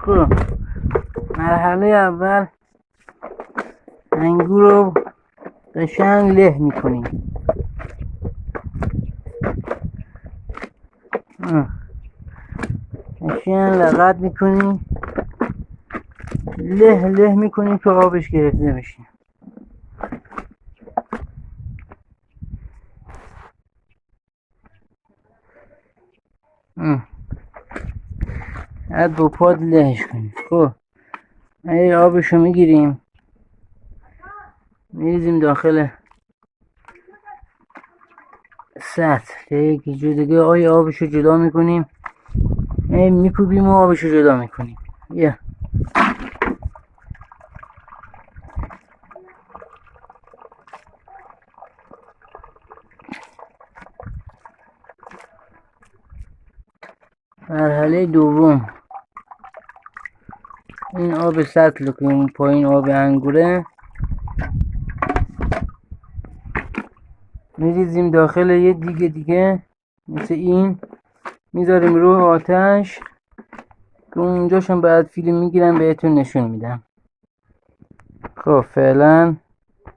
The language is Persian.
خب مرحله اول انگور رو قشنگ له میکنیم. قشنگ لغت میکنیم، له میکنیم که آبش گرفته بشه. بعد با پاد لهش کنیم. خب این آبشو میگیریم میریزیم داخل سطح که یکی جدگه آبشو جدا میکنیم، میکوبیم و آبشو جدا میکنیم. مرحله دوم این آب سطل که اون پایین آب انگوره میریزیم داخل یه دیگه مثل این، میذاریم رو آتش که اونجاشم بعد فیلم میگیرم بهتون نشون میدم. خب فعلا